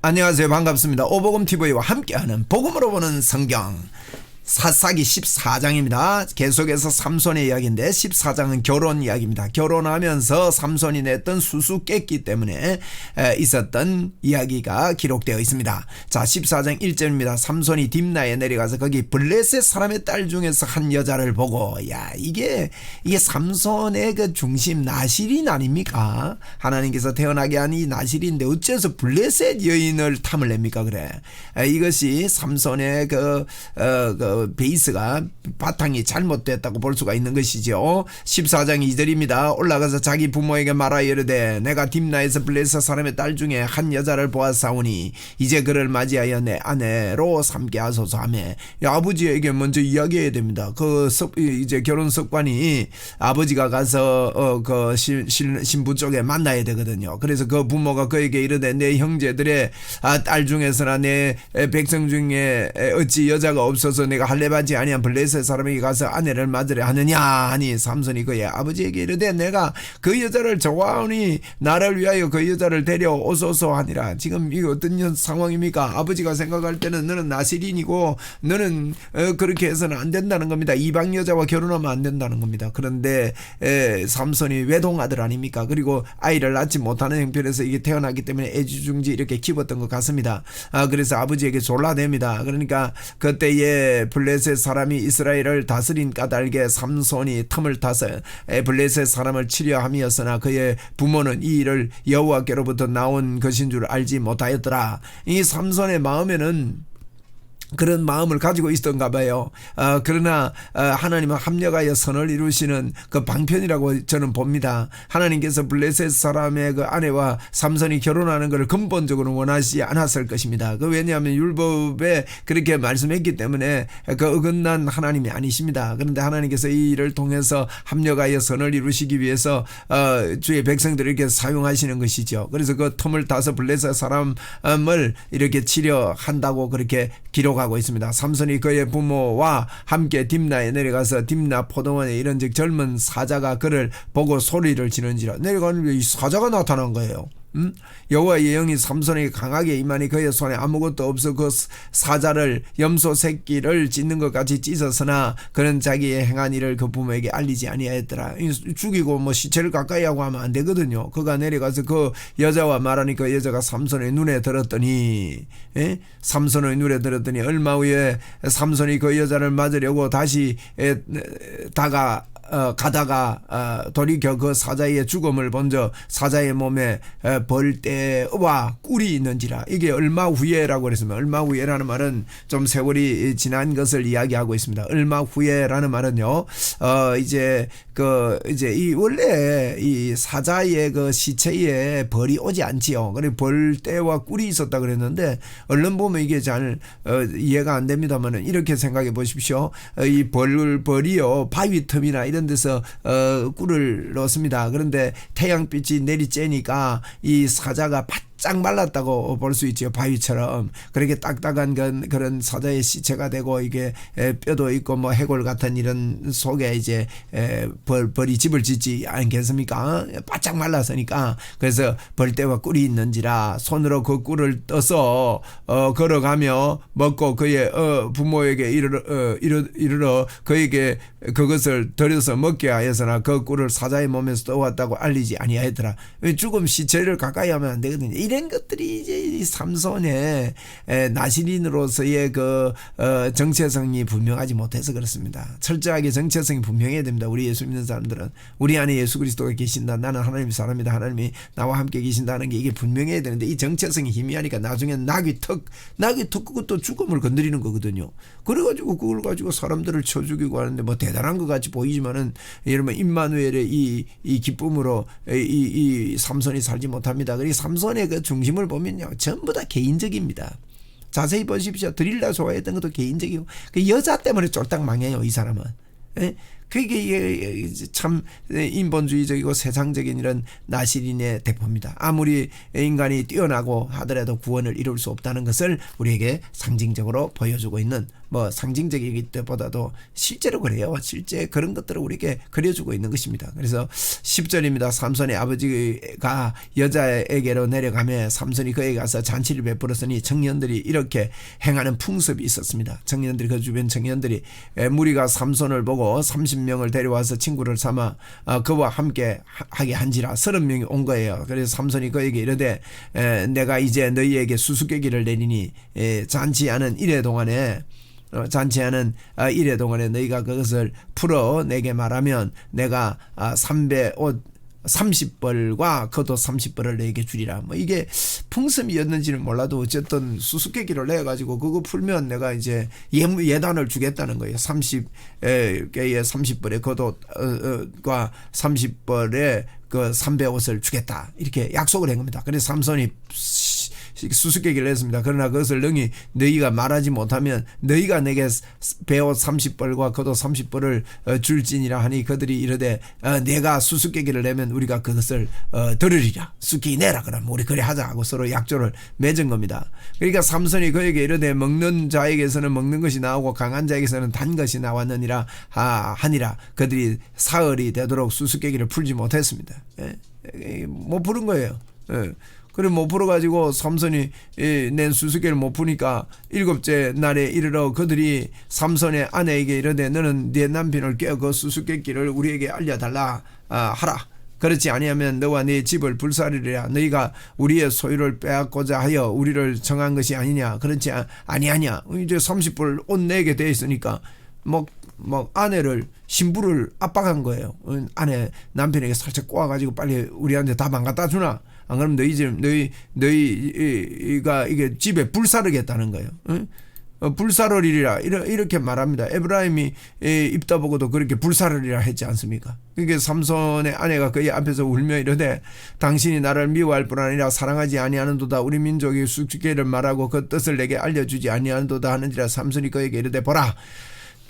안녕하세요. 반갑습니다. 오복음TV와 함께하는 복음으로 보는 성경 사사기 14장입니다. 계속해서 삼손의 이야기인데 14장은 결혼 이야기입니다. 결혼하면서 삼손이 냈던 수수께끼 때문에 있었던 이야기가 기록되어 있습니다. 자, 14장 1절입니다. 삼손이 딥나에 내려가서 거기 블레셋 사람의 딸 중에서 한 여자를 보고, 야, 이게 삼손의 그 중심 나실인 아닙니까? 하나님께서 태어나게 한 이 나실인데 어째서 블레셋 여인을 탐을 냅니까? 그래. 이것이 삼손의 베이스가 바탕이 잘못됐다고 볼 수가 있는 것이죠. 14장 2절입니다. 올라가서 자기 부모에게 말하여 이르되 내가 딥나에서 블레셋 사람의 딸 중에 한 여자를 보았사오니 이제 그를 맞이하여 내 아내로 삼게 하소서 하며, 아버지에게 먼저 이야기해야 됩니다. 이제 결혼 습관이 아버지가 가서 신부 쪽에 만나야 되거든요. 그래서 그 부모가 그에게 이르되 내 형제들의 딸 중에서나 내 백성 중에 어찌 여자가 없어서 내가 할례받지 아니한 블레셋 사람에게 가서 아내를 맞으려 하느냐 하니, 삼손이 그의 아버지에게 이르되 내가 그 여자를 좋아하니 나를 위하여 그 여자를 데려오소서 하니라. 지금 이거 어떤 상황입니까? 아버지가 생각할 때는 너는 나실인이고 너는 그렇게 해서는 안 된다는 겁니다. 이방 여자와 결혼하면 안 된다는 겁니다. 그런데 삼손이 외동아들 아닙니까? 그리고 아이를 낳지 못하는 형편에서 이게 태어났기 때문에 애지중지 이렇게 키웠던 것 같습니다. 그래서 아버지에게 졸라댑니다. 그러니까 그때에 블레셋 사람이 이스라엘을 다스린 까닭에 삼손이 틈을 타서 블레셋 사람을 치려 함이었으나 그의 부모는 이 일을 여호와께로부터 나온 것인 줄 알지 못하였더라. 이 삼손의 마음에는 그런 마음을 가지고 있었던가 봐요. 그러나 하나님은 합력하여 선을 이루시는 그 방편이라고 저는 봅니다. 하나님께서 블레셋 사람의 그 아내와 삼손이 결혼하는 것을 근본적으로 원하지 않았을 것입니다. 왜냐하면 율법에 그렇게 말씀했기 때문에 그 어긋난 하나님이 아니십니다. 그런데 하나님께서 이 일을 통해서 합력하여 선을 이루시기 위해서 주의 백성들을 이렇게 사용하시는 것이죠. 그래서 그 틈을 타서 블레셋 사람을 이렇게 치려 한다고 그렇게 기록하고 있습니다. 삼손이 그의 부모와 함께 딥나에 내려가서 딥나 포도원에 이른즉 젊은 사자가 그를 보고 소리를 지른지라. 내려가는데 이 사자가 나타난 거예요. 여호와의 영이 삼손에게 강하게 임하니 그의 손에 아무것도 없어 그 사자를 염소 새끼를 찢는 것 같이 찢었으나 그는 자기의 행한 일을 그 부모에게 알리지 아니하였더라. 죽이고 뭐 시체를 가까이 하고 하면 안 되거든요. 그가 내려가서 그 여자와 말하니 그 여자가 삼손의 눈에 들었더니 삼손의 눈에 들었더니 얼마 후에 삼손이 그 여자를 맞으려고 다시 가다가 돌이켜 그 사자의 죽음을 본저 사자의 몸에 벌떼와 꿀이 있는지라. 이게 얼마 후에라고 그랬으면, 얼마 후에라는 말은 좀 세월이 지난 것을 이야기하고 있습니다. 얼마 후에라는 말은요, 이제 이 원래 이 사자의 그 시체에 벌이 오지 않지요. 그리고 벌떼와 꿀이 있었다 그랬는데 얼른 보면 이게 잘 이해가 안 됩니다만은 이렇게 생각해 보십시오. 이 벌이요 바위 틈이나 이런 데서 꿀을 넣습니다. 그런데 태양빛이 내리쬐니까 이 사자가 바짝 말랐다고 볼 수 있죠. 바위처럼. 그렇게 딱딱한 그런 사자의 시체가 되고 이게 뼈도 있고 뭐 해골 같은 이런 속에 이제 벌이 집을 짓지 않겠습니까? 바짝 말랐으니까. 그래서 벌떼와 꿀이 있는지라 손으로 그 꿀을 떠서 걸어가며 먹고 그의 부모에게 이르러 그에게 그것을 들여서 먹게 하였으나 그 꿀을 사자의 몸에서 떠왔다고 알리지 아니하였더라. 죽음 시체를 가까이 하면 안 되거든요. 이런 것들이 이제 이 삼손의 나실인으로서의 그 정체성이 분명하지 못해서 그렇습니다. 철저하게 정체성이 분명해야 됩니다. 우리 예수 믿는 사람들은 우리 안에 예수 그리스도가 계신다. 나는 하나님의 사람이다. 하나님이 나와 함께 계신다는 게 이게 분명해야 되는데 이 정체성이 희미하니까 나중에 낙이 턱 그것도 죽음을 건드리는 거거든요. 그래가지고 그걸 가지고 사람들을 쳐 죽이고 하는데 뭐 대단한 것 같이 보이지만은 여러분 임마누엘의 이 기쁨으로 이 삼손이 살지 못합니다. 그리고 삼손의 그 중심을 보면요 전부 다 개인적입니다. 자세히 보십시오. 드릴라 좋아했던 것도 개인적이고 그 여자 때문에 쫄딱 망해요. 이 사람은. 그게 이게 참 인본주의적이고 세상적인 이런 나시린의 대표입니다. 아무리 인간이 뛰어나고 하더라도 구원을 이룰 수 없다는 것을 우리에게 상징적으로 보여주고 있는, 뭐 상징적이기 때보다도 실제로 그래요. 실제 그런 것들을 우리에게 그려주고 있는 것입니다. 그래서 10절입니다. 삼손의 아버지가 여자에게로 내려가며 삼손이 그에게 가서 잔치를 베풀었으니 청년들이 이렇게 행하는 풍습이 있었습니다. 청년들이, 그 주변 청년들이 무리가 삼손을 보고 30명을 데려와서 친구를 삼아 그와 함께 하게 한지라 30명이 온 거예요. 그래서 삼손이 그에게 이르되 내가 이제 너희에게 수수께끼를 내리니 잔치하는 이래 동안에 너희가 그것을 풀어 내게 말하면 내가 30벌과 겉옷 30벌을 너에게 주리라. 뭐 이게 풍습이었는지는 몰라도 어쨌든 수수께끼를 내가지고 그거 풀면 내가 이제 예단을 주겠다는 거예요. 30개의 30벌의 겉옷과 30벌의 그 300옷을 주겠다. 이렇게 약속을 한 겁니다. 그래서 삼손이 수수께끼를 했습니다. 그러나 그것을 너희가 말하지 못하면 너희가 내게 베옷 30벌과 겉옷 30벌을 줄지니라 하니 그들이 이르되 내가 수수께끼를 내면 우리가 그것을 들으리라. 수수께끼 내라. 그러면 우리 그래 하자 하고 서로 약조를 맺은 겁니다. 그러니까 삼손이 그에게 이르되 먹는 자에게서는 먹는 것이 나오고 강한 자에게서는 단 것이 나왔느니라 하니라. 그들이 사흘이 되도록 수수께끼를 풀지 못했습니다. 못 푸는 거예요. 그래 못 풀어가지고 삼손이 낸 수수께를 못 푸니까 7째 날에 이르러 그들이 삼손의 아내에게 이르되 너는 네 남편을 깨어 그 수수께끼를 우리에게 알려달라 하라. 그렇지 아니하면 너와 네 집을 불사르리라. 너희가 우리의 소유를 빼앗고자 하여 우리를 정한 것이 아니냐. 그렇지 아니하냐. 이제 30불 옷 내게 돼 있으니까 아내를 신부를 압박한 거예요. 아내 남편에게 살짝 꼬아가지고 빨리 우리한테 다 안 갖다 주나. 안 그러면 너희가 이게 집에 불사르겠다는 거예요. 불사르리라 이렇게 말합니다. 에브라임이 입다 보고도 그렇게 불사르리라 했지 않습니까? 그게 삼손의 아내가 그의 앞에서 울며 이르되 당신이 나를 미워할 뿐 아니라 사랑하지 아니하는도다. 우리 민족이 수수께끼를 말하고 그 뜻을 내게 알려주지 아니하는도다 하는지라. 삼손이 그에게 이르되 보라,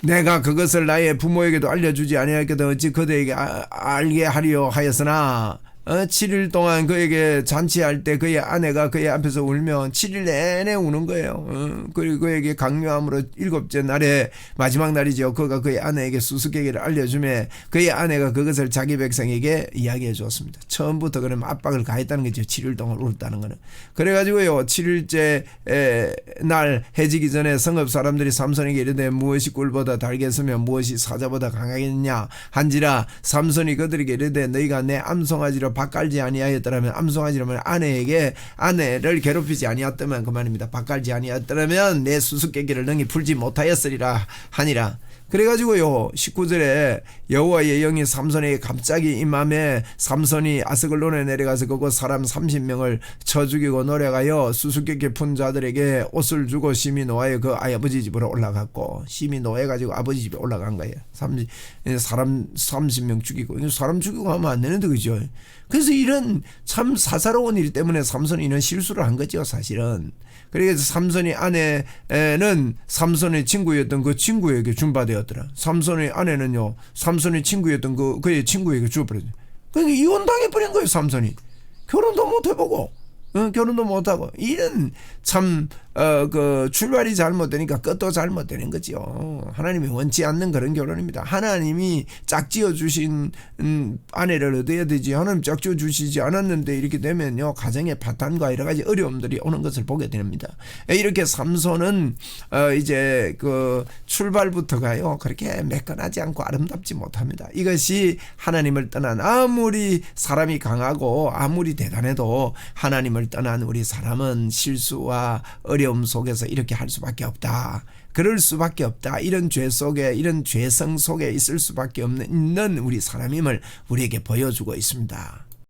내가 그것을 나의 부모에게도 알려주지 아니하겠다. 어찌 그들에게 알게 하리요 하였으나 7일 동안 그에게 잔치할 때 그의 아내가 그의 앞에서 울면 7일 내내 우는 거예요. 그리고 그에게 강요함으로 7째 날에 마지막 날이죠. 그가 그의 아내에게 수수께끼를 알려주며 그의 아내가 그것을 자기 백성에게 이야기해 주었습니다. 처음부터 그럼 압박을 가했다는 거죠. 7일 동안 울었다는 거는. 그래가지고요 7일째 날 해지기 전에 성읍 사람들이 삼손에게 이르되 무엇이 꿀보다 달겠으며 무엇이 사자보다 강하겠느냐 한지라. 삼손이 그들에게 이르되 너희가 내 암송아지로 밭갈지 아니하였더라면, 암송아지라면 아내를 괴롭히지 아니하였다면 그 말입니다. 밭갈지 아니하였더라면 내 수수께끼를 능히 풀지 못하였으리라 하니라. 그래가지고요 19절에 여호와의 영이 삼손에게 갑자기 임함에 삼손이 아스글론에 내려가서 그곳 사람 30명을 쳐 죽이고 노력하여 수수께끼 푼 자들에게 옷을 주고 심히 노하여 그 아버지 집으로 올라갔고, 심히 노해가지고 아버지 집에 올라간 거예요. 사람 30명 죽이고. 사람 죽이고 하면 안 되는데 그죠. 그래서 이런 참 사사로운 일 때문에 삼손이 이런 실수를 한 거죠 사실은. 그래서 삼손의 아내는 삼손의 친구였던 그 친구에게 준바되었더라. 삼손의 아내는요 삼손의 친구였던 그의 친구에게 주어버렸어요. 그러니까 이혼당해버린 거예요. 삼손이 결혼도 못 해보고 결혼도 못하고. 이런 참 그 출발이 잘못되니까 끝도 잘못되는 거죠. 하나님이 원치 않는 그런 결혼입니다. 하나님이 짝지어 주신 아내를 얻어야 되지, 하나님 짝지어 주시지 않았는데 이렇게 되면요 가정의 파탄과 여러 가지 어려움들이 오는 것을 보게 됩니다. 이렇게 삼손은 이제 그 출발부터가요 그렇게 매끈하지 않고 아름답지 못합니다. 이것이 하나님을 떠난, 아무리 사람이 강하고 아무리 대단해도 하나님을 떠난 우리 사람은 실수와 어려움 속에서 이렇게 할 수밖에 없다. 그럴 수밖에 없다. 이런 죄 속에, 이런 죄성 속에 있을 수밖에 없는 우리 사람임을 우리에게 보여주고 있습니다.